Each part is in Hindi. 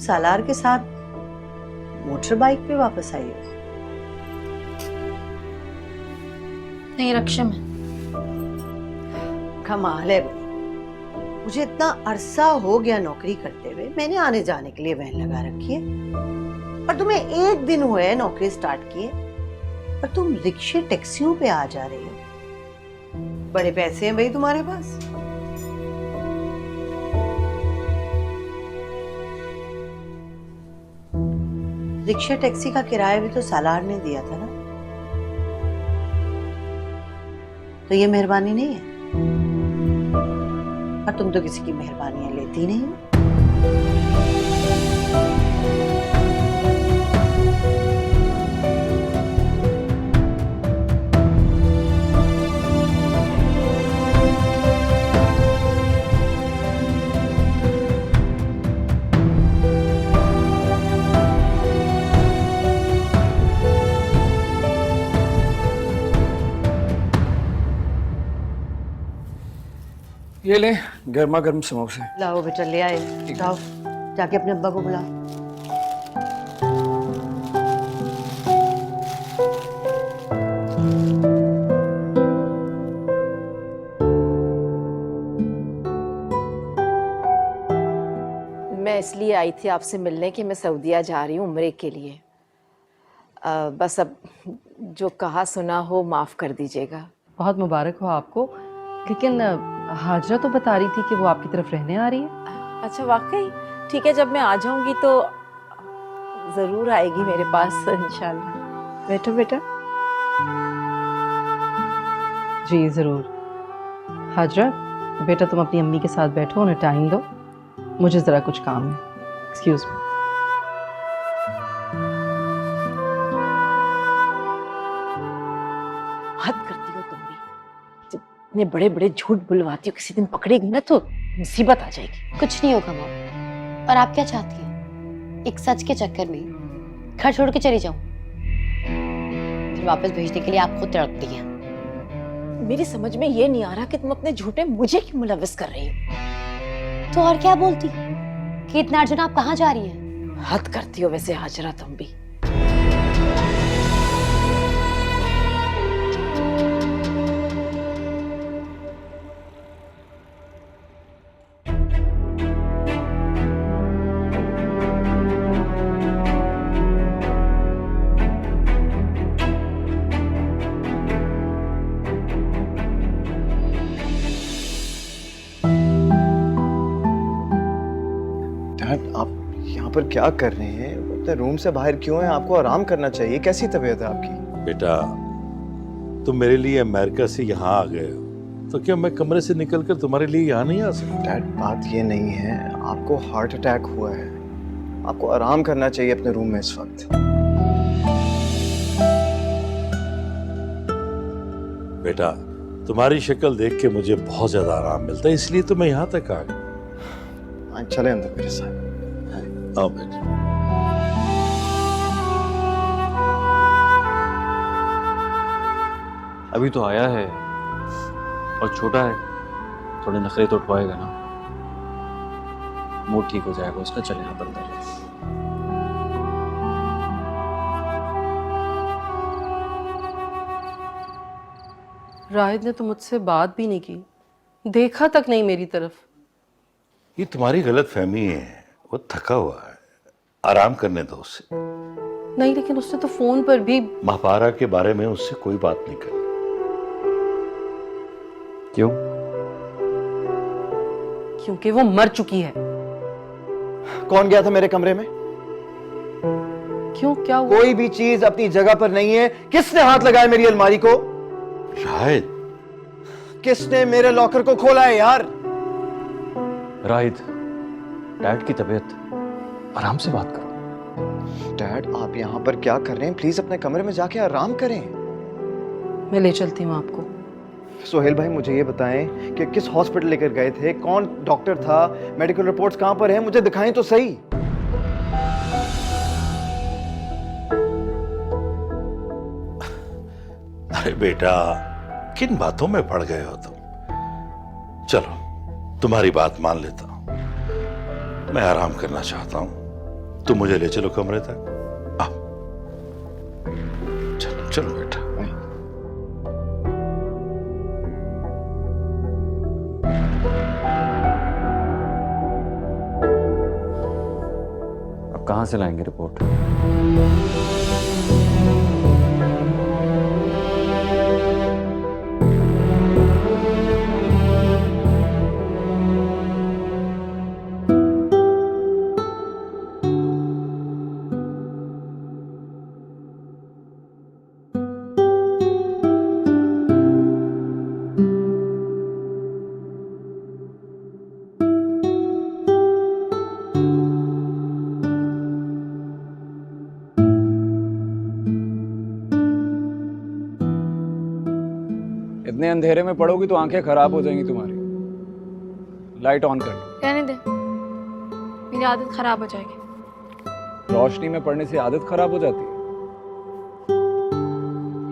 सालार के साथ मोटर बाइक पे वापस आई हो? नहीं, रक्षा में। कमाल है भाई, मुझे इतना अरसा हो गया नौकरी करते हुए, मैंने आने जाने के लिए वैन लगा रखी है, और तुम्हें एक दिन हुए है नौकरी स्टार्ट किए और तुम रिक्शे टैक्सियों पे आ जा रही हो। बड़े पैसे हैं भाई तुम्हारे पास। रिक्शा टैक्सी का किराया भी तो सालार ने दिया था ना, तो ये मेहरबानी नहीं है? और तुम तो किसी की मेहरबानियां लेती नहीं हो। ये ले गर्मा गर्म समोसे। लाओ बेटा, ले आए। जाओ जाके अपने अब्बा को बुलाओ। मैं इसलिए आई थी आपसे मिलने कि मैं सऊदीया जा रही हूँ उम्रे के लिए। बस अब जो कहा सुना हो माफ़ कर दीजिएगा। बहुत मुबारक हो आपको, लेकिन हाजरा तो बता रही थी कि वो आपकी तरफ रहने आ रही है। अच्छा, वाकई? ठीक है, जब मैं आ जाऊंगी तो ज़रूर आएगी मेरे पास इंशाल्लाह। बैठो बेटा। जी ज़रूर। हाजरा बेटा, तुम अपनी अम्मी के साथ बैठो, उन्हें टाइम दो, मुझे ज़रा कुछ काम है। Excuse me. हद करती हो तुम भी, जब इतने बड़े बड़े झूठ बुलवाती हो, किसी दिन पकड़ेगी ना तो मुसीबत आ जाएगी। कुछ नहीं होगा मॉम। और आप क्या चाहती हैं? एक सच के चक्कर में घर छोड़ के चली जाऊं, फिर वापस भेजने के लिए आप खुद तड़पती हैं। मेरी समझ में ये नहीं आ रहा कि तुम अपने झूठे मुझे क्यों मुलविस कर रही हो। तो और क्या बोलती कि इतना अर्जुन आप कहाँ जा रही हैं? हद करती हो वैसे हाजरा तुम भी। आप यहाँ पर क्या कर रहे हैं? अपने रूम से बाहर क्यों हैं? आपको आराम करना चाहिए। कैसी तबीयत है आपकी? बेटा, तुम मेरे लिए अमेरिका से यहाँ आ गए हो, तो क्या मैं कमरे से निकलकर तुम्हारे लिए यहाँ नहीं आ सकता? डैड, बात ये नहीं है, आपको हार्ट अटैक हुआ है, आपको आराम करना चाहिए अपने रूम में इस वक्त। बेटा, तुम्हारी शक्ल देख के मुझे बहुत ज्यादा आराम मिलता है, इसलिए तो मैं यहाँ तक आ गया। चले अंदर मेरे साथ। आओ बेटा। अभी तो आया है और छोटा है, थोड़े नखरे तो उठवाएगा ना। मूड ठीक हो जाएगा उसका। चले आप अंदर। राहिद ने तो मुझसे बात भी नहीं की, देखा तक नहीं मेरी तरफ। ये तुम्हारी गलत फहमी है, वो थका हुआ है, आराम करने दो उसे। नहीं, लेकिन उसने तो फोन पर भी। महापारा के बारे में उससे कोई बात नहीं करनी। क्यों? क्योंकि वो मर चुकी है। कौन गया था मेरे कमरे में? क्यों, क्या हुआ? कोई भी चीज अपनी जगह पर नहीं है। किसने हाथ लगाया मेरी अलमारी को? शायद। किसने मेरे लॉकर को खोला है यार? राहिद, डैड की तबीयत, आराम से बात करो। डैड, आप यहाँ पर क्या कर रहे हैं? प्लीज अपने कमरे में जाके आराम करें। मैं ले चलती हूँ आपको। सोहेल भाई, मुझे ये बताएं कि किस हॉस्पिटल लेकर गए थे, कौन डॉक्टर था, मेडिकल रिपोर्ट्स कहां पर हैं, मुझे दिखाएं तो सही। अरे बेटा, किन बातों में पड़ गए हो तुम? चलो, तुम्हारी बात मान लेता हूं, मैं आराम करना चाहता हूं, तुम मुझे ले चलो कमरे तक। आओ, चलो चलो बेटा। अब कहाँ से लाएंगे रिपोर्ट? इतने अंधेरे में पड़ोगी तो आंखें खराब हो जाएंगी तुम्हारी। लाइट ऑन कर लो। रहने दे, मेरी आदत खराब हो जाएगी। रोशनी में पड़ने से आदत खराब हो जाती है।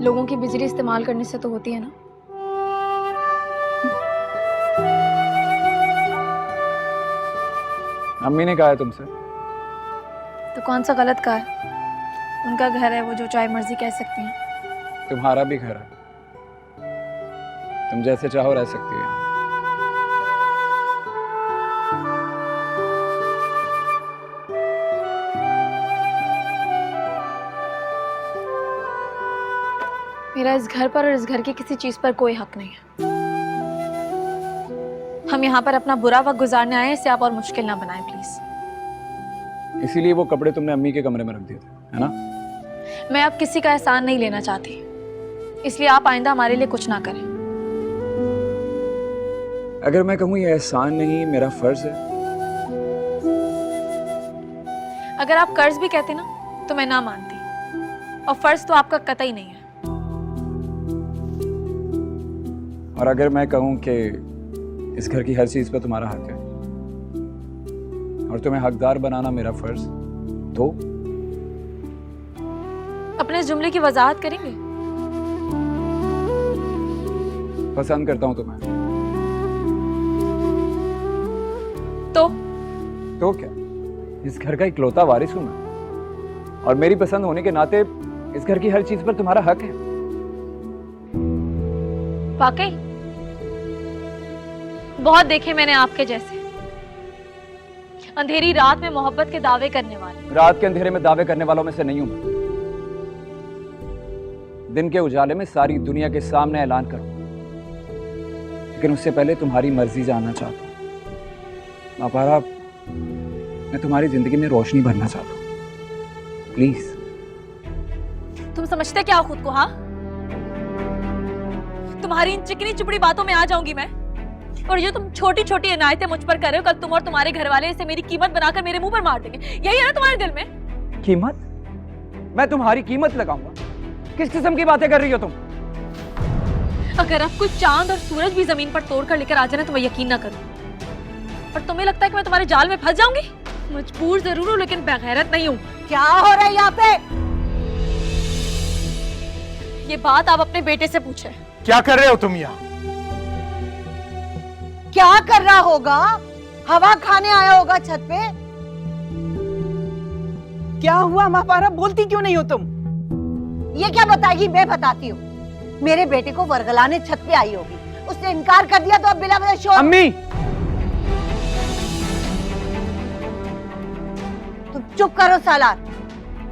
लोगों की बिजली इस्तेमाल करने से तो होती है ना। अम्मी ने कहा है तुमसे। तो कौन सा गलत कहा है? उनका घर है, वो जो चाहे मर्जी कह सकती हैं। तुम्हारा भी घर है, तुम जैसे चाहो रह सकती हो। मेरा इस घर पर और इस घर की किसी चीज पर कोई हक नहीं है। हम यहाँ पर अपना बुरा वक्त गुजारने आए हैं, इसे आप और मुश्किल ना बनाएं प्लीज। इसीलिए वो कपड़े तुमने अम्मी के कमरे में रख दिए थे, है ना? मैं अब किसी का एहसान नहीं लेना चाहती, इसलिए आप आइंदा हमारे लिए कुछ ना करें। अगर मैं कहूँ ये एहसान नहीं मेरा फर्ज है। अगर आप कर्ज भी कहते ना तो मैं ना मानती, और फर्ज तो आपका कतई नहीं है। और अगर मैं कहूँ कि इस घर की हर चीज पे तुम्हारा हक है और तुम्हें हकदार बनाना मेरा फर्ज, तो अपने इस जुमले की वजाहत करेंगे? पसंद करता हूँ तुम्हें। तो क्या, इस घर का इकलौता वारिस हूं मैं, और मेरी पसंद होने के नाते इस घर की हर चीज पर तुम्हारा हक है। वाकई बहुत देखे मैंने आपके जैसे अंधेरी रात में मोहब्बत के दावे करने वाले। रात के अंधेरे में दावे करने वालों में से नहीं हूं मैं। दिन के उजाले में सारी दुनिया के सामने ऐलान करूं, लेकिन उससे पहले तुम्हारी मर्जी जानना चाहता हूं। मापारा, मैं तुम्हारी जिंदगी में रोशनी भरना चाहता हूं, प्लीज। तुम समझते क्या हो खुद को? हाँ, तुम्हारी इन चिकनी चुपड़ी बातों में आ जाऊंगी मैं, और जो तुम छोटी छोटी इनायतें मुझ पर कर रहे हो, कल तुम और तुम्हारे घर वाले इसे मेरी कीमत बनाकर मेरे मुंह पर मार देंगे। यही है ना तुम्हारे दिल में? कीमत? मैं तुम्हारी कीमत लगाऊंगा? किस किस्म की बातें कर रही हो तुम? अगर अब कोई चांद और सूरज भी जमीन पर तोड़ कर लेकर आ जाए तो मैं यकीन ना करूं। और तुम्हें लगता है कि मैं तुम्हारे जाल में फंस जाऊंगी? मजबूर जरूर हूं, लेकिन बेगैरत नहीं हूं। क्या हो रहा है यहाँ पे? ये बात आप अपने बेटे से पूछे। क्या कर रहे हो तुम यहाँ? क्या कर रहा होगा? हवा खाने आया होगा छत पे। क्या हुआ महापारा, बोलती क्यों नहीं हो तुम? ये क्या बताएगी? मैं बताती हूँ। मेरे बेटे को वरगलाने छत पे आई होगी, उसने इनकार कर दिया तो अब बिला वजह शोर। अम्मी! तुम चुप करो सालार।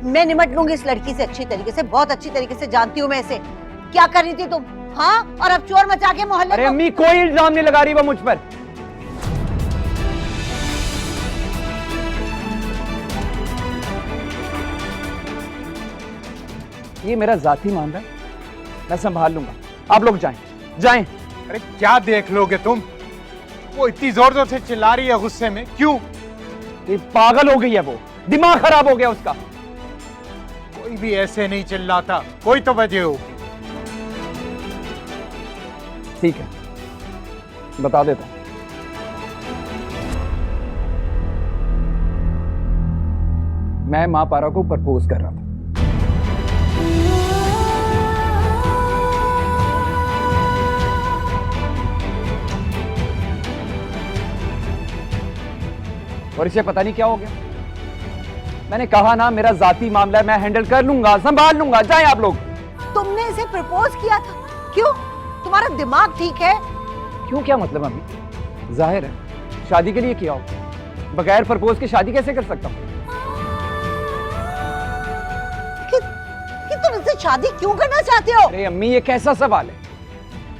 मैं निमट लूंगी इस लड़की से अच्छी तरीके से, बहुत अच्छी तरीके से जानती हूँ मैं इसे। क्या कर रही थी तुम? हाँ, और अब चोर मचा के मोहल्ले। अरे अम्मी, कोई इल्जाम नहीं लगा रही वो मुझ पर। ये मेरा जाती मामला है, मैं संभाल लूंगा। आप लोग जाएं, जाएं। अरे क्या देख लोगे तुम? वो इतनी जोर जोर से चिल्ला रही है गुस्से में, क्यों? ये पागल हो गई है, वो दिमाग खराब हो गया उसका। कोई भी ऐसे नहीं चिल्लाता, कोई तो वजह होगी। ठीक है, बता देता हूं। मैं मां पारा को प्रपोज कर रहा था। और इसे पता नहीं क्या हो गया, मैंने कहा ना, मेरा जाती मामला है, मैं हैंडल कर लूंगा, संभाल लूंगा, जाए आप लोग। तुमने इसे प्रपोज किया था, क्यों? तुम्हारा दिमाग ठीक है? क्यों, क्या मतलब अम्मी? जाहिर है शादी के लिए किया हो, बगैर प्रपोज के शादी कैसे कर सकता हूँ? कि तुम इससे शादी क्यों करना चाहते हो? अरे अम्मी, ये कैसा सवाल है?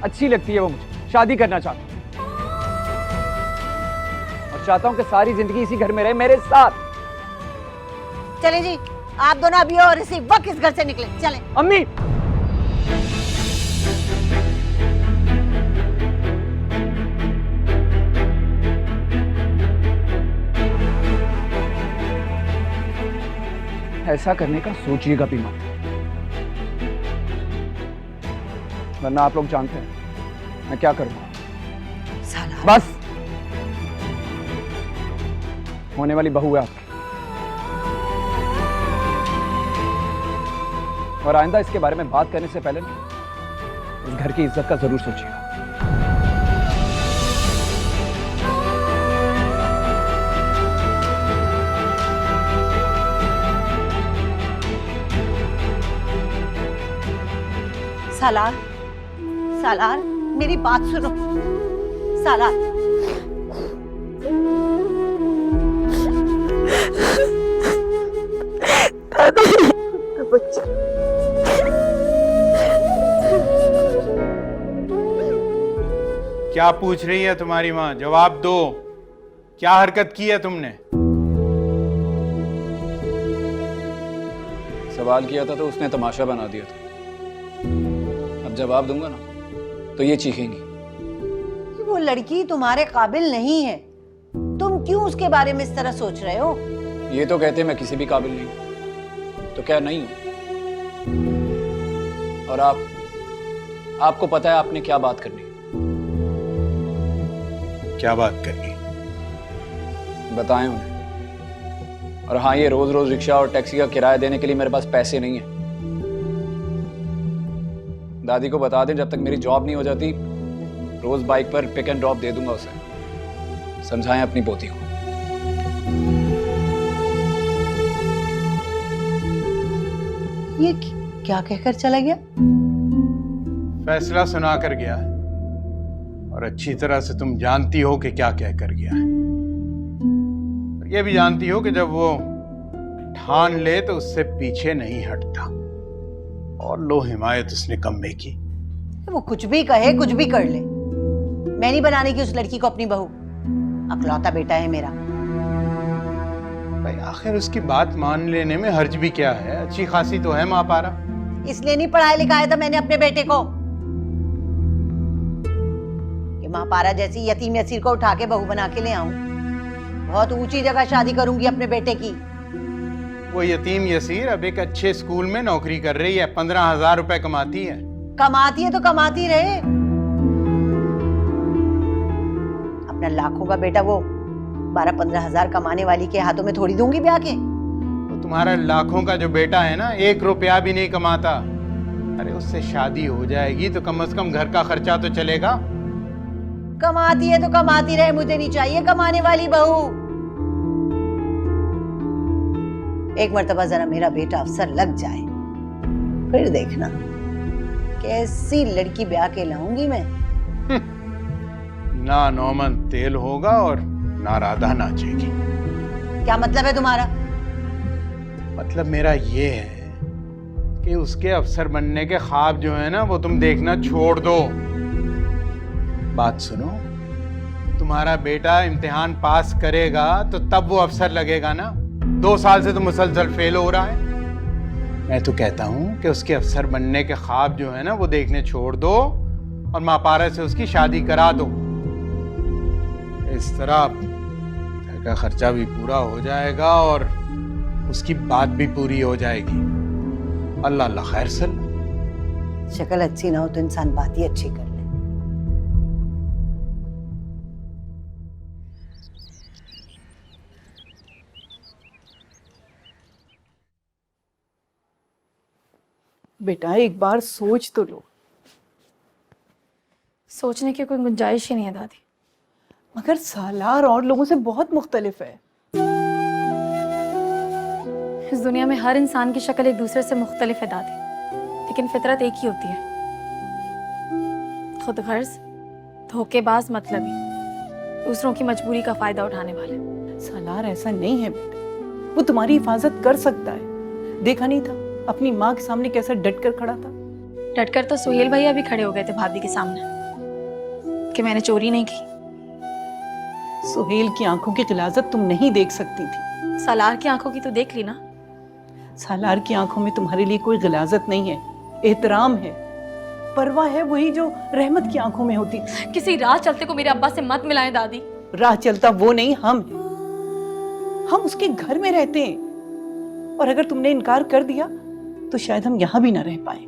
अच्छी लगती है वो मुझे, शादी करना चाहता हूँ और चाहता हूँ कि सारी जिंदगी इसी घर में रहे मेरे साथ। चले जी, आप दोनों अभी और इसी वक्त इस घर से निकले, चले। अम्मी, ऐसा करने का सोचिएगा भी मत, वरना आप लोग जानते हैं मैं क्या करूंगा। साला, बस, होने वाली बहू है आपकी, और आइंदा इसके बारे में बात करने से पहले ना इस घर की इज्जत का जरूर सोचिएगा। सालार, सालार, मेरी बात सुनो। सालार, क्या पूछ रही है तुम्हारी माँ? जवाब दो, क्या हरकत की है तुमने? सवाल किया था तो उसने तमाशा बना दिया था, अब जवाब दूंगा ना तो ये चीखेंगी। वो लड़की तुम्हारे काबिल नहीं है, तुम क्यों उसके बारे में इस तरह सोच रहे हो? ये तो कहते मैं किसी भी काबिल नहीं हूं, तो क्या नहीं हूं? और आपको पता है आपने क्या बात करनी है? क्या बात करनी? बताएं उन्हें। और हाँ, ये रोज रोज रिक्शा और टैक्सी का किराया देने के लिए मेरे पास पैसे नहीं है। दादी को बता दें जब तक मेरी जॉब नहीं हो जाती रोज बाइक पर पिक एंड ड्रॉप दे दूंगा उसे। समझाएं अपनी पोती को। ये क्या कहकर चला गया? फैसला सुना कर गया है, और अच्छी तरह से तुम जानती हो कि क्या कह कर गया है। ये भी जानती हो कि जब वो ठान ले तो उससे पीछे नहीं हटता, और लो हिमायत उसने कम्मे की। वो कुछ भी कहे, कुछ भी कर ले, मैं नहीं बनाने की उस लड़की को अपनी बहू। अकलौता बेटा है मेरा। भाई आखिर उसकी बात मान लेने में हर्ज भी क्या है? अच्छी खासी तो है माँ पारा। इसलिए नहीं पढ़ाया लिखाया था मैंने अपने बेटे को कि माँ पारा जैसी यतीम यसीर को उठा के बहू बना के ले आऊं। बहुत ऊंची जगह शादी करूंगी अपने बेटे की। वो यतीम यसीर अब एक अच्छे स्कूल में नौकरी कर रही है, 15,000 रुपए कमाती है। कमाती है तो कमाती रहे, अपना लाखों का बेटा वो 12-15 हजार कमाने वाली के हाथों में थोड़ी दूंगी ब्याह के। तो तुम्हारा लाखों का जो बेटा है ना, 1 रुपया भी नहीं कमाता। अरे उससे शादी हो जाएगी तो कम से कम घर का खर्चा तो चलेगा। कमाती है तो कमाती रहे, मुझे नहीं चाहिए कमाने वाली बहू। एक मर्तबा जरा मेरा बेटा अफसर लग जाए, फिर देखना कैसी लड़की ब्याह के लाऊंगी मैं। ना नौमन तेल होगा और ना राधा नाचेगी। क्या मतलब है तुम्हारा? मतलब मेरा ये है कि उसके अफसर बनने के ख्वाब जो है ना, वो तुम देखना छोड़ दो। बात सुनो, तुम्हारा बेटा इम्तिहान पास करेगा तो तब वो अफसर लगेगा ना। 2 साल से तो मुसलसल फेल हो रहा है। मैं तो कहता हूँ कि उसके अफसर बनने के ख्वाब जो है ना, वो देखने छोड़ दो और माँ पारा से उसकी शादी करा दो। इस तरह घर का खर्चा भी पूरा हो जाएगा और उसकी बात भी पूरी हो जाएगी। अल्लाह अल्लाह खैर सल। शक्ल अच्छी ना हो तो इंसान बात ही अच्छी कर ले। बेटा एक बार सोच तो लो। सोचने की कोई गुंजाइश ही नहीं है दादी। मगर सालार और लोगों से बहुत मुख्तलिफ है। इस दुनिया में हर इंसान की शक्ल एक दूसरे से मुख्तलिफ है दादी, लेकिन फितरत एक ही होती है। खुद गर्ज, धोखेबाज, मतलबी, दूसरों की मजबूरी का फायदा उठाने वाले। सालार ऐसा नहीं है बेटा, वो तुम्हारी हिफाजत कर सकता है। देखा नहीं था अपनी माँ के सामने कैसा डट कर खड़ा था। डटकर तो सुहेल भैया भी खड़े हो गए थे भाभी के सामने कि मैंने चोरी नहीं की। सुहेल की आंखों की गिलाजत तुम नहीं देख सकती थी। सालार की आंखों की तो देख ली ना। सालार की आंखों में तुम्हारे लिए कोई गिलाजत नहीं है, एहतराम है, परवाह है, वही जो रहमत की आंखों में होती थी। किसी राह चलते को मेरे अब्बा से मत मिलाएं दादी। राह चलता वो नहीं, हम हैं। हम उसके घर में रहते हैं, और अगर तुमने इनकार कर दिया तो शायद हम यहां भी ना रह पाए।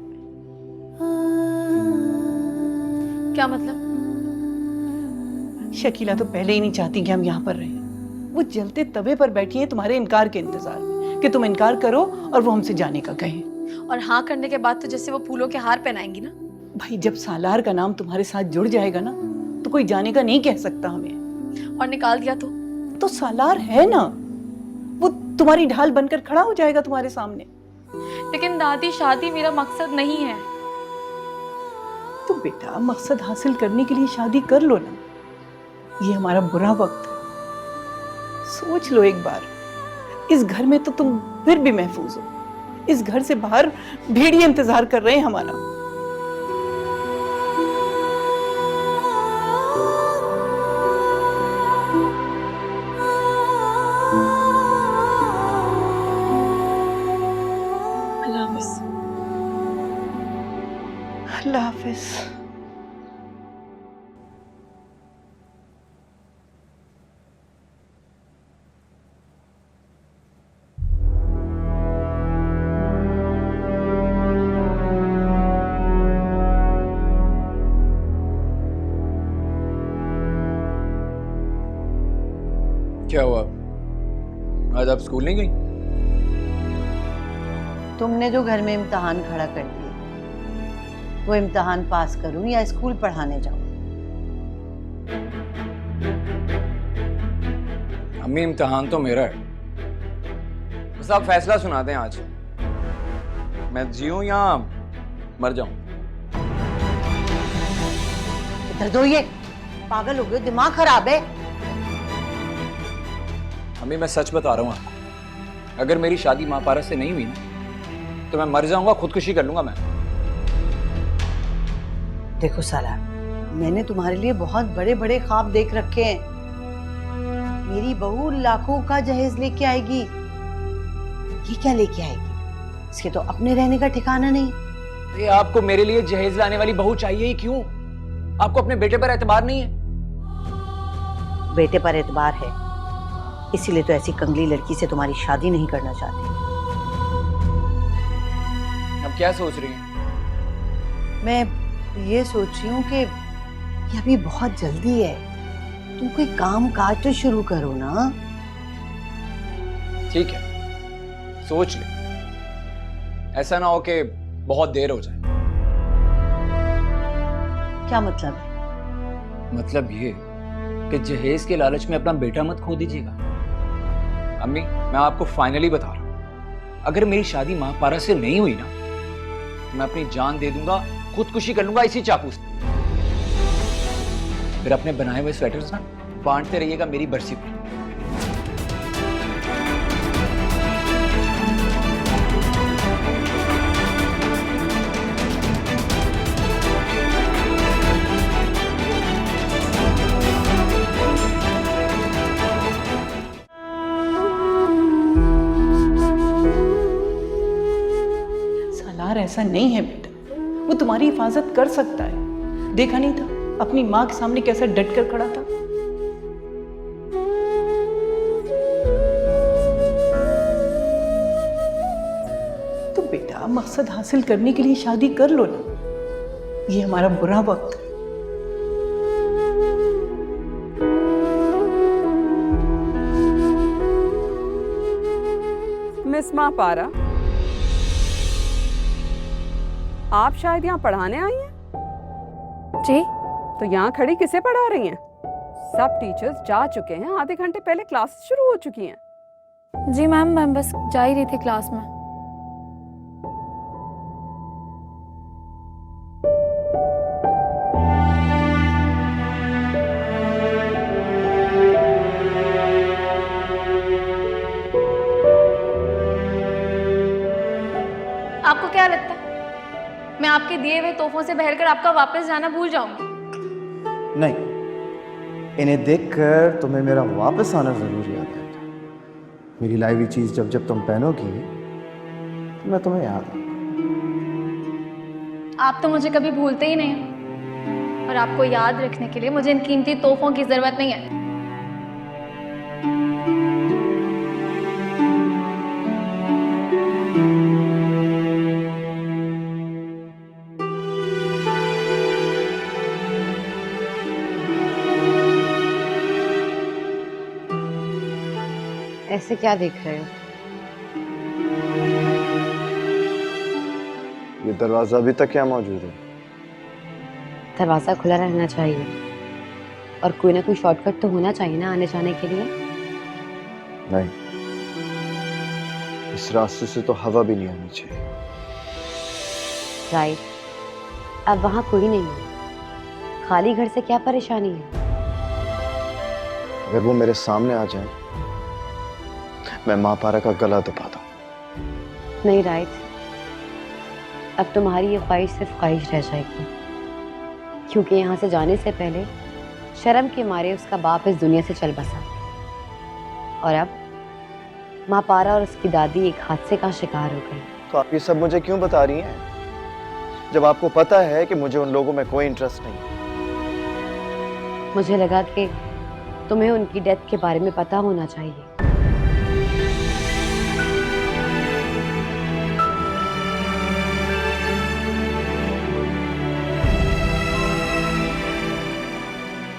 क्या मतलब? शकीला तो पहले ही नहीं चाहती कि हम यहाँ पर रहें। वो जलते तवे पर बैठी है तुम्हारे इनकार के इंतजार में कि तुम इनकार करो और वो हमसे जाने का कहें। और हाँ करने के बाद तो जैसे वो फूलों के हार पहनाएंगी ना। भाई जब सालार का नाम तुम्हारे साथ जुड़ जाएगा ना तो कोई जाने का नहीं कह सकता हमें। और निकाल दिया तो सालार है ना, वो तुम्हारी ढाल बनकर खड़ा हो जाएगा तुम्हारे सामने। लेकिन दादी, शादी मेरा मकसद नहीं है। तो बेटा मकसद हासिल करने के लिए शादी कर लो ना। ये हमारा बुरा वक्त है, सोच लो एक बार। इस घर में तो तुम फिर भी महफूज हो, इस घर से बाहर भेड़िए इंतजार कर रहे हैं हमारा। अल्लाह हाफिज। अल्लाह हाफिज। क्या हुआ, आज आप स्कूल नहीं गई? तुमने जो घर में इम्तिहान खड़ा कर दिए, वो इम्तिहान पास करूं या स्कूल पढ़ाने जाऊं? अम्मी इम्तिहान तो मेरा है, बस आप फैसला सुना दें आज, मैं जीऊं या मर जाऊं। इधर दो, ये पागल हो गए, दिमाग खराब है। अम्मी मैं सच बता रहा हूँ आपको, अगर मेरी शादी माँ पारस से नहीं हुई ना तो मैं मर जाऊंगा, खुदकुशी कर लूंगा मैं। देखो सालार, मैंने तुम्हारे लिए बहुत बड़े बड़े ख्वाब देख रखे हैं। मेरी बहू लाखों का जहेज लेके आएगी। ये क्या लेके आएगी? इसके तो अपने रहने का ठिकाना नहीं। ये आपको मेरे लिए जहेज लाने वाली बहू चाहिए ही क्यों? आपको अपने बेटे पर एतबार नहीं है? बेटे पर एतबार है, इसीलिए तो ऐसी कंगली लड़की से तुम्हारी शादी नहीं करना चाहती। अब क्या सोच रही हैं? मैं ये सोच रही हूँ कि ये अभी बहुत जल्दी है, तुम कोई काम काज तो शुरू करो ना। ठीक है, सोच ले, ऐसा ना हो कि बहुत देर हो जाए। क्या मतलब है? मतलब ये कि जहेज के लालच में अपना बेटा मत खो दीजिएगा। अम्मी मैं आपको फाइनली बता रहा हूं, अगर मेरी शादी माँ पारस से नहीं हुई ना तो मैं अपनी जान दे दूंगा, खुदकुशी कर लूंगा इसी चाकू से। फिर अपने बनाए हुए स्वेटर्स ना बांटते रहिएगा मेरी बरसी पर। ऐसा नहीं है बेटा, वो तुम्हारी हिफाजत कर सकता है। देखा नहीं था अपनी माँ के सामने कैसा डट कर खड़ा था। तो बेटा मकसद हासिल करने के लिए शादी कर लो ना। ये हमारा बुरा वक्त है। मिस माँ पारा, आप शायद यहाँ पढ़ाने आई हैं? जी। तो यहाँ खड़ी किसे पढ़ा रही हैं? सब टीचर्स जा चुके हैं, आधे घंटे पहले क्लास शुरू हो चुकी हैं। जी मैम, मैं बस जा ही रही थी क्लास में। आपको क्या लगता है मैं आपके दिए हुए तोहफों से बहरकर आपका वापस जाना भूल जाऊंगी? नहीं, इन्हें देखकर तुम्हें मेरा वापस आना जरूर याद आएगा। मेरी लाई हुई चीज जब जब तुम पहनोगी तो मैं तुम्हें याद आऊंगा। आप तो मुझे कभी भूलते ही नहीं, और आपको याद रखने के लिए मुझे इन कीमती तोहफों की जरूरत नहीं है। ऐसे क्या देख रहे हो? ये दरवाजा अभी तक क्या मौजूद है? दरवाज़ा खुला रहना चाहिए, और कोई ना कोई शॉर्टकट तो होना चाहिए ना आने जाने के लिए। नहीं, इस रास्ते से तो हवा भी नहीं आनी चाहिए। राइट, अब वहाँ कोई नहीं है, खाली घर से क्या परेशानी है? अगर वो मेरे सामने आ जाए मैं माँ पारा का गला दबाता हूँ। नहीं राइट, अब तुम्हारी ये ख्वाहिश सिर्फ ख्वाहिश रह जाएगी, क्योंकि यहाँ से जाने से पहले शर्म के मारे उसका बाप इस दुनिया से चल बसा, और अब माँ पारा और उसकी दादी एक हादसे का शिकार हो गई। तो आप ये सब मुझे क्यों बता रही हैं, जब आपको पता है कि मुझे उन लोगों में कोई इंटरेस्ट नहीं? मुझे लगा कि तुम्हें उनकी डेथ के बारे में पता होना चाहिए।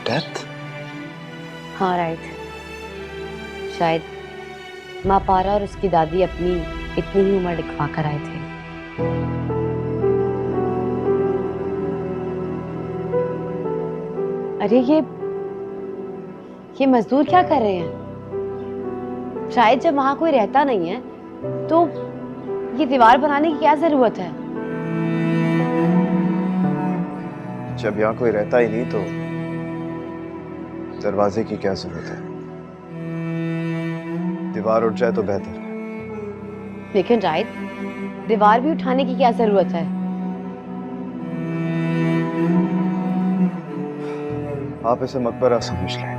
डेथ? हाँ राइट, शायद माँ पारा और उसकी दादी अपनी इतनी ही उम्र लिखवा कर आए थे। अरे ये मजदूर क्या कर रहे हैं? शायद जब वहां कोई रहता नहीं है तो ये दीवार बनाने की क्या जरूरत है? जब यहाँ कोई रहता ही नहीं तो दरवाजे की क्या जरूरत है? दीवार उठ जाए तो बेहतर है। लेकिन राइट, दीवार भी उठाने की क्या जरूरत है? आप इसे मकबरा समझ लें।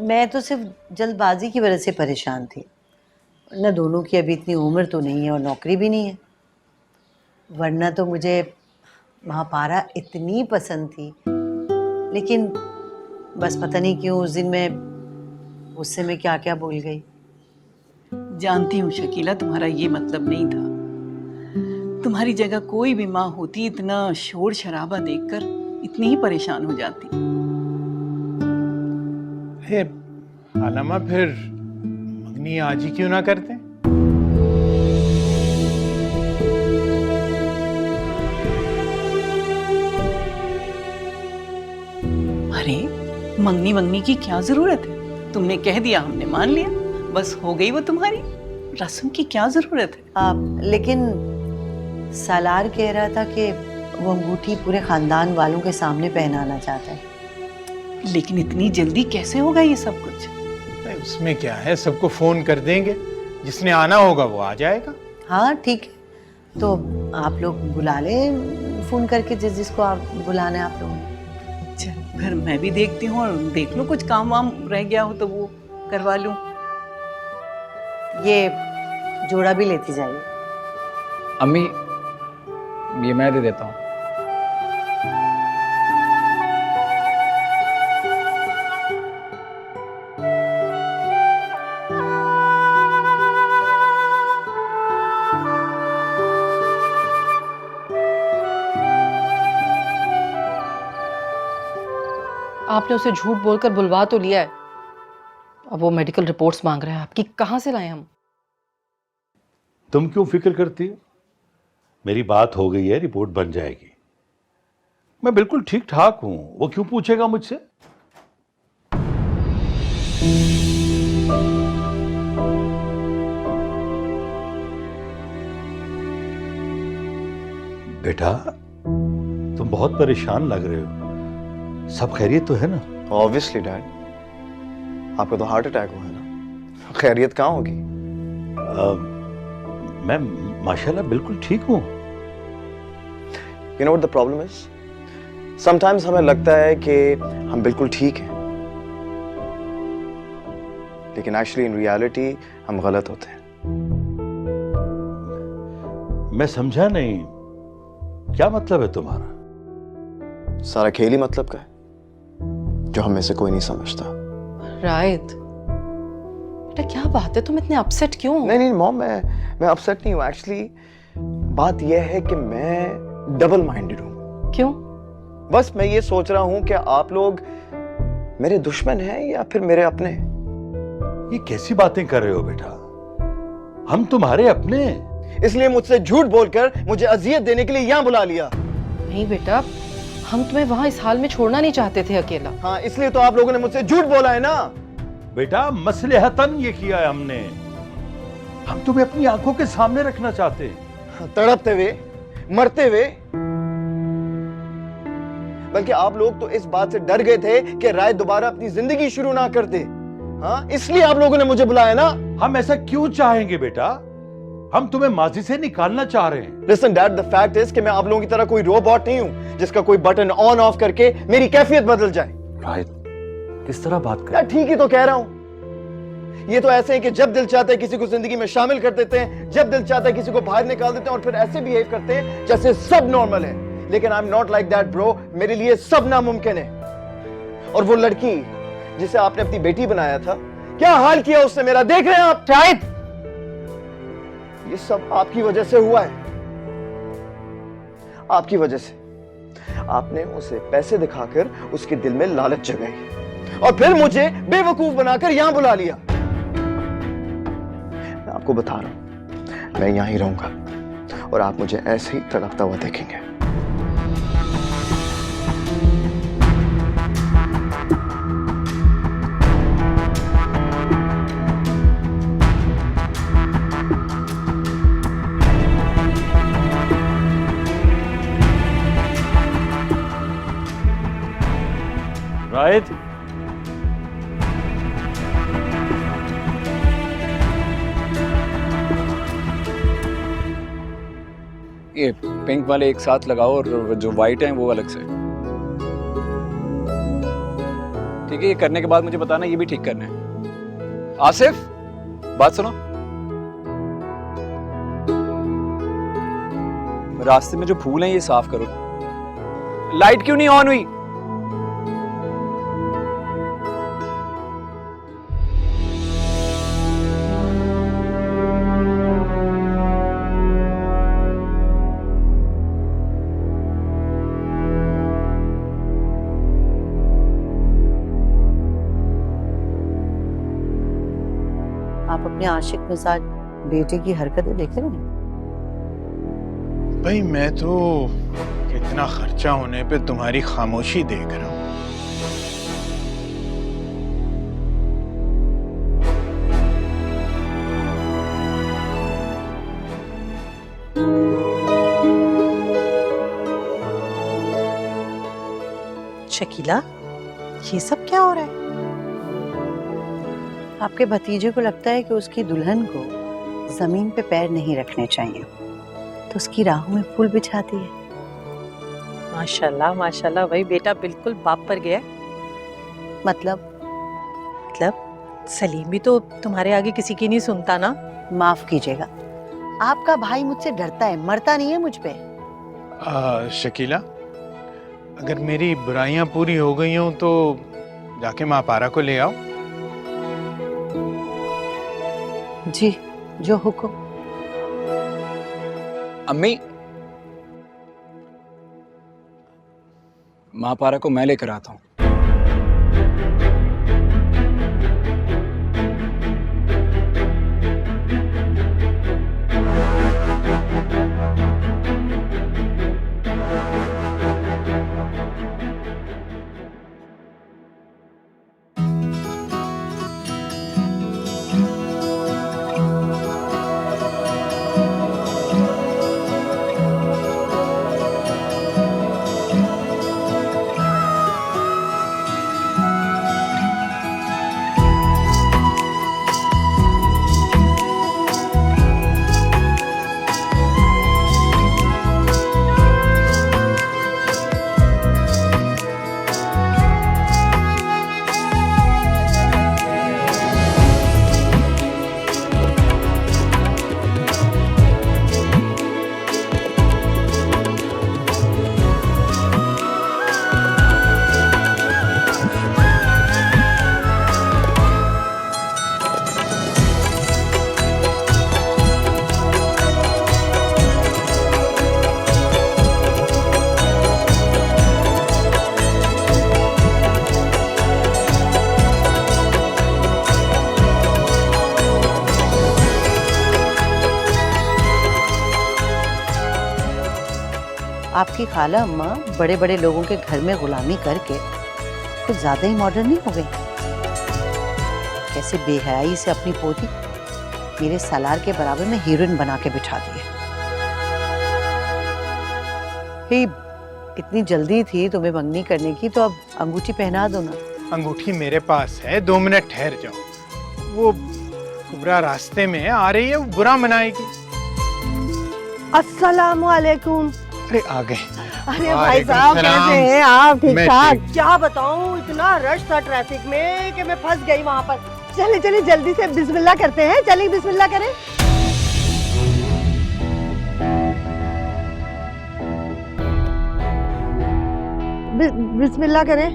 मैं तो सिर्फ जल्दबाजी की वजह से परेशान थी, वरना दोनों की अभी इतनी उम्र तो नहीं है और नौकरी भी नहीं है। वरना तो मुझे महापारा इतनी पसंद थी, लेकिन बस पता नहीं क्यों उस दिन मैं गुस्से में क्या क्या बोल गई। जानती हूँ शकीला, तुम्हारा ये मतलब नहीं था। तुम्हारी जगह कोई भी माँ होती इतना शोर शराबा देखकर इतनी ही परेशान हो जाती। आलमा, फिर मंगनी आज ही क्यों ना करते? अरे मंगनी वंगनी की क्या जरूरत है? तुमने कह दिया, हमने मान लिया, बस हो गई वो तुम्हारी। रस्म की क्या जरूरत है? लेकिन सालार कह रहा था कि वो अंगूठी पूरे खानदान वालों के सामने पहनाना चाहता है। लेकिन इतनी जल्दी कैसे होगा ये सब कुछ? उसमें क्या है, सबको फोन कर देंगे, जिसने आना होगा वो आ जाएगा। हाँ ठीक है, तो आप लोग बुला लें फोन करके जिसको आप बुलाना है आप लोग। चल फिर मैं भी देखती हूँ, और देख लो कुछ काम वाम रह गया हो तो वो करवा लूं। ये जोड़ा भी लेती जाइए। अम्मी, ये मैं दे देता हूँ। आपने उसे झूठ बोलकर बुलवा तो लिया है, अब वो मेडिकल रिपोर्ट्स मांग रहा है आपकी। कहाँ से लाएं हम? तुम क्यों फिक्र करती हो? मेरी बात हो गई है, रिपोर्ट बन जाएगी। मैं बिल्कुल ठीक ठाक हूं, वो क्यों पूछेगा मुझसे? बेटा, तुम बहुत परेशान लग रहे हो। सब खैरियत तो है ना? ऑब्वियसली डैड, आपको तो हार्ट अटैक हुआ है ना, खैरियत कहाँ होगी? मैं माशाल्लाह बिल्कुल ठीक हूँ। You know what the problem is? Sometimes हमें लगता है कि हम बिल्कुल ठीक हैं, लेकिन एक्चुअली इन रियलिटी हम गलत होते हैं। मैं समझा नहीं, क्या मतलब है तुम्हारा? सारा खेल ही मतलब का है, जो हम में से कोई नहीं समझता। रायत, बेटा क्या बात है, तुम इतने अपसेट क्यों हो? नहीं मॉम, मैं अपसेट नहीं हूँ। एक्चुअली बात यह है कि मैं डबल माइंडेड हूँ। क्यों? बस मैं ये सोच रहा हूँ कि आप लोग मेरे दुश्मन हैं या फिर मेरे अपने। ये कैसी बातें कर रहे हो बेटा? हम तुम्हारे अपने हैं। इसलिए मुझसे झूठ बोलकर मुझे अजियत देने के लिए यहाँ बुला लिया। नहीं बेटा, हम तुम्हें वहां इस हाल में छोड़ना नहीं चाहते थे अकेला। हाँ, इसलिए तो आप लोगों ने मुझसे झूठ बोला है ना। बेटा, मसलहतन ये किया है हमने। हम तुम्हें अपनी आंखों के सामने रखना चाहते हैं। तड़पते हुए, मरते हुए। बल्कि आप लोग तो इस बात से डर गए थे कि राय दोबारा अपनी जिंदगी शुरू ना कर दे। हाँ, इसलिए आप लोगों ने मुझे बुलाया ना। हम ऐसा क्यों चाहेंगे बेटा? हम तुम्हें माजी से निकालना चाह रहे हैं। Listen Dad, the fact is कि मैं आप लोगों की तरह कोई रोबोट नहीं हूं जिसका कोई बटन ऑन ऑफ करके मेरी कैफियत बदल जाए। रायत, किस तरह बात कर? यार ठीक ही तो कह रहा हूं। ये तो ऐसे है कि जब दिल चाहता है किसी को जिंदगी में शामिल कर देते हैं, जब दिल चाहता है किसी को बाहर निकाल देते हैं और फिर ऐसे बिहेव करते हैं जैसे सब नॉर्मल है। लेकिन I am not like that bro. मेरे लिए सब नामुमकिन है। और वो लड़की जिसे आपने अपनी बेटी बनाया था, क्या हाल किया उसने मेरा, देख रहे हैं आप? शायद ये सब आपकी वजह से हुआ है। आपकी वजह से। आपने उसे पैसे दिखाकर उसके दिल में लालच जगाई और फिर मुझे बेवकूफ बनाकर यहां बुला लिया। मैं आपको बता रहा हूं, मैं यहां ही रहूंगा और आप मुझे ऐसे ही तड़पता हुआ देखेंगे। रायत, ये पिंक वाले एक साथ लगाओ और जो वाइट हैं वो अलग से। ठीक है, ये करने के बाद मुझे बताना ये भी ठीक करना है। आसिफ, बात सुनो। रास्ते में जो फूल हैं ये साफ करो। लाइट क्यों नहीं ऑन हुई? आप अपने आशिक मिजाज बेटे की हरकतें देख रहे हैं? भाई मैं तो इतना खर्चा होने पे तुम्हारी खामोशी देख रहा हूँ। शकीला, ये सब क्या हो रहा है? आपके भतीजे को लगता है कि उसकी दुल्हन को जमीन पे पैर नहीं रखने चाहिए, तो उसकी राहों में फूल बिछाती है। माशाल्लाह माशाल्लाह, वही बेटा बिल्कुल बाप पर गया। मतलब सलीम भी तो तुम्हारे आगे किसी की नहीं सुनता ना। माफ कीजिएगा, आपका भाई मुझसे डरता है, मरता नहीं है मुझ पे। शकीला, अगर मेरी बुराइयां पूरी हो गई हों तो जाके माँ पारा को ले आओ। जी, जो हुक्म। अम्मी, माँ पारा को मैं लेकर आता हूँ। आपकी खाला अम्मा बड़े बड़े लोगों के घर में गुलामी करके कुछ ज्यादा ही मॉडर्न नहीं हो गई? कैसे बेहयाई से अपनी पोती मेरे सालार के बराबर में हीरोइन बना के बिठा दी है। हे, इतनी जल्दी थी तुम्हें मंगनी करने की, तो अब अंगूठी पहना दो ना। अंगूठी मेरे पास है, 2 मिनट ठहर जाओ। वो कुबरा रास्ते में आ रही है, वो बुरा मनाएगी। अस्सलाम वालेकुम। अरे आ गए। अरे भाई साहब कैसे हैं आप? ठीक मैं ठाक? ठीक। क्या बताऊं, इतना रश था ट्रैफिक में कि मैं फंस गई वहां पर। चले चले जल्दी से बिस्मिल्लाह करते हैं। चलिए बिस्मिल्लाह करें। बिस्मिल्लाह करें।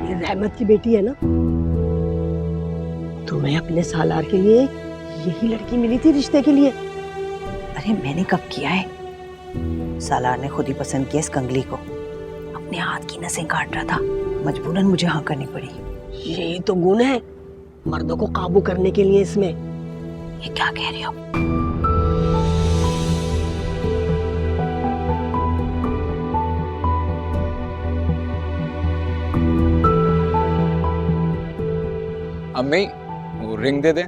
ये रहमत की बेटी है ना? तुम्हें अपने सालार के लिए यही लड़की मिली थी रिश्ते के लिए? अरे मैंने कब किया है? सालार ने खुद ही पसंद किया इस कंगली को। अपने हाथ की नसें काट रहा था, मजबूरन मुझे हाँ करनी पड़ी। यही तो गुण है मर्दों को काबू करने के लिए इसमें। ये क्या कह रहे हो? अम्मी वो रिंग दे दे।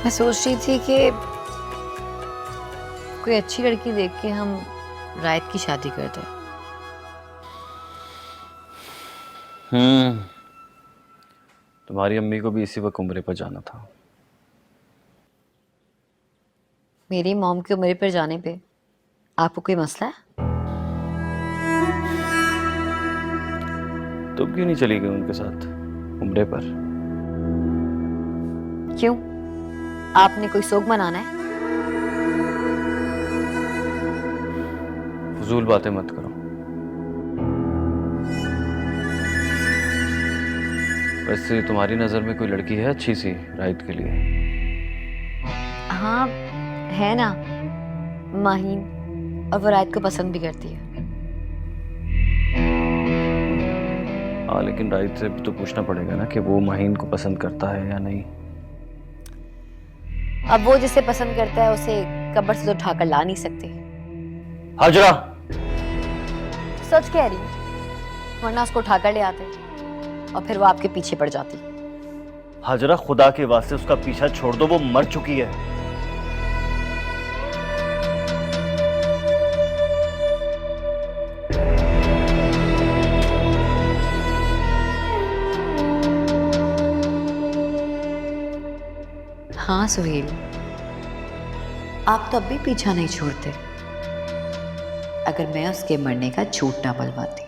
मैं सोच रही थी कि कोई अच्छी लड़की देख के हम रायत की शादी करते। तुम्हारी अम्मी को भी इसी वक्त उम्रे पर जाना था। मेरी मॉम की उम्र पर जाने पे आपको कोई मसला है? तुम क्यों नहीं चली गई उनके साथ उम्रे पर? क्यों, आपने कोई शौक मनाना है? फजूल बातें मत करो। वैसे तुम्हारी नजर में कोई लड़की है अच्छी सी रायत के लिए? हाँ है ना, माहीन, और वो रायत को पसंद भी करती है। हाँ लेकिन रायत से तो पूछना पड़ेगा ना कि वो माहीन को पसंद करता है या नहीं। अब वो जिसे पसंद करता है उसे कब्र से तो उठाकर ला नहीं सकते। हाजरा, सच कह रही हूँ, वरना उसको उठाकर ले आते और फिर वो आपके पीछे पड़ जाती। हाजरा, खुदा के वास्ते उसका पीछा छोड़ दो, वो मर चुकी है। हाँ सुहेल, आप तो अब भी पीछा नहीं छोड़ते। अगर मैं उसके मरने का झूठ ना बुलवाती।